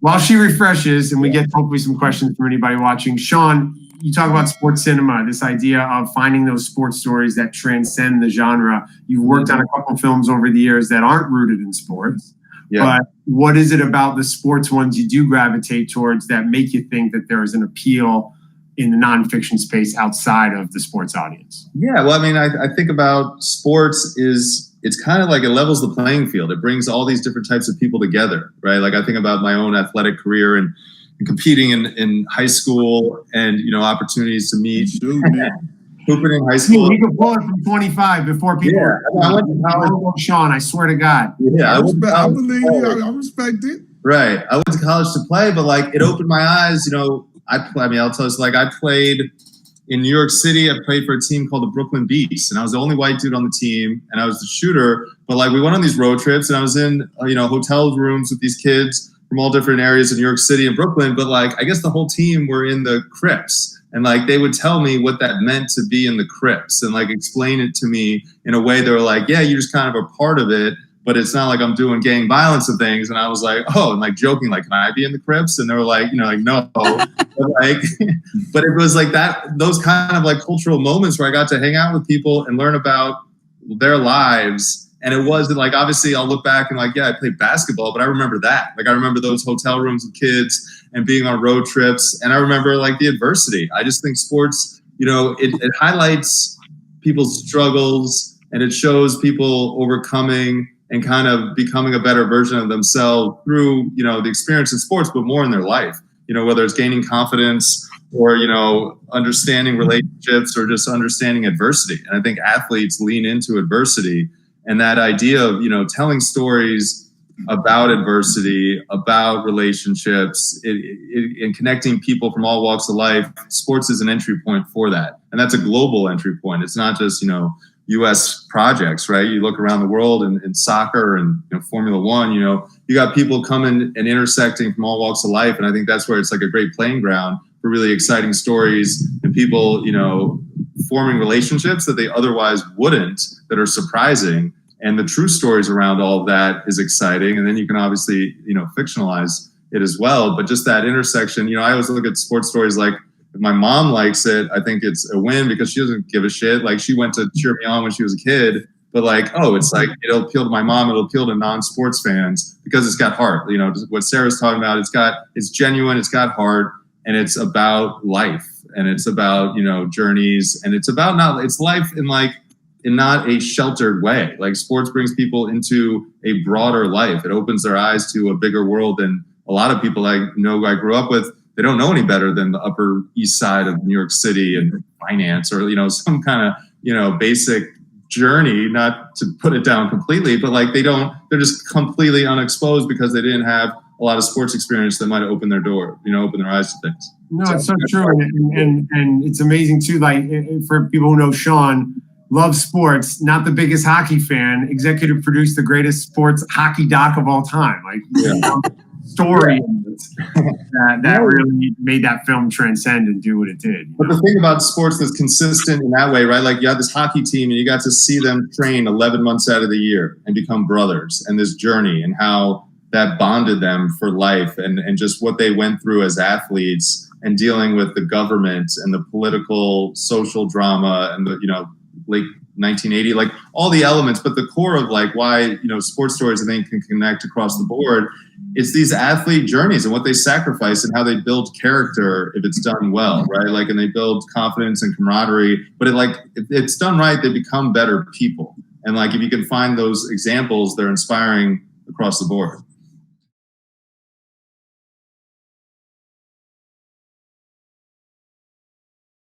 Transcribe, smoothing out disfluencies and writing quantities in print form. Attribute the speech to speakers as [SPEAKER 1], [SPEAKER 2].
[SPEAKER 1] while she refreshes and we get hopefully some questions from anybody watching, Sean, you talk about sports cinema, this idea of finding those sports stories that transcend the genre. You've worked on a couple of films over the years that aren't rooted in sports. Yeah. But what is it about the sports ones you do gravitate towards that make you think that there is an appeal in the nonfiction space outside of the sports audience?
[SPEAKER 2] Yeah, well, I mean, I think about sports it's kind of like it levels the playing field. It brings all these different types of people together, right? Like I think about my own athletic career and competing in high school and, opportunities to meet. Hooping in high school.
[SPEAKER 1] We can pull it from 25 before people.
[SPEAKER 2] Yeah, I went to college.
[SPEAKER 1] Sean, I swear to God.
[SPEAKER 2] Yeah,
[SPEAKER 3] I believe you. I respect it.
[SPEAKER 2] Right. I went to college to play, but like it opened my eyes. I'll tell you, like I played in New York City. I played for a team called the Brooklyn Beasts, and I was the only white dude on the team, and I was the shooter. But like we went on these road trips, and I was in hotel rooms with these kids from all different areas of New York City and Brooklyn. But like I guess the whole team were in the Crips. And like they would tell me what that meant to be in the Crips and like explain it to me in a way they were like, yeah, you're just kind of a part of it, but it's not like I'm doing gang violence and things. And I was like, oh, and like joking, like, can I be in the Crips? And they were like, no. but it was like those kind of like cultural moments where I got to hang out with people and learn about their lives. And it was like, obviously I'll look back and like, yeah, I played basketball, but I remember that. Like I remember those hotel rooms with kids and being on road trips. And I remember like the adversity. I just think sports, it highlights people's struggles and it shows people overcoming and kind of becoming a better version of themselves through, the experience in sports, but more in their life, whether it's gaining confidence or, understanding relationships or just understanding adversity. And I think athletes lean into adversity. And that idea of, telling stories about adversity, about relationships, and connecting people from all walks of life, sports is an entry point for that. And that's a global entry point. It's not just, U.S. projects, right? You look around the world in soccer and Formula One, you got people coming and intersecting from all walks of life. And I think that's where it's like a great playing ground for really exciting stories and people, forming relationships that they otherwise wouldn't, that are surprising. And the true stories around all of that is exciting. And then you can obviously, fictionalize it as well. But just that intersection, I always look at sports stories like, if my mom likes it, I think it's a win because she doesn't give a shit. Like she went to cheer me on when she was a kid. But like, it's like, it'll appeal to my mom. It'll appeal to non-sports fans because it's got heart. What Sarah's talking about, it's genuine, it's got heart, and it's about life. And it's about, journeys. And it's about it's life in not a sheltered way. Like sports brings people into a broader life. It opens their eyes to a bigger world than a lot of people I grew up with. They don't know any better than the Upper East Side of New York City and finance or, some kind of, basic journey, not to put it down completely, but like they're just completely unexposed because they didn't have a lot of sports experience that might have opened their door, open their eyes to things.
[SPEAKER 1] No, it's so true. And it's amazing too. Like for people who know Sean, loves sports, not the biggest hockey fan, executive produced the greatest sports hockey doc of all time. Like story that really made that film transcend and do what it did.
[SPEAKER 2] But the thing about sports that's consistent in that way, right? Like you have this hockey team and you got to see them train 11 months out of the year and become brothers, and this journey and how that bonded them for life and just what they went through as athletes and dealing with the government and the political social drama and the, late 1980, like all the elements, but the core of like why, sports stories I think can connect across the board. It's these athlete journeys and what they sacrifice and how they build character if it's done well, right? Like, and they build confidence and camaraderie, but if it's done right, they become better people. And like, if you can find those examples, they're inspiring across the board.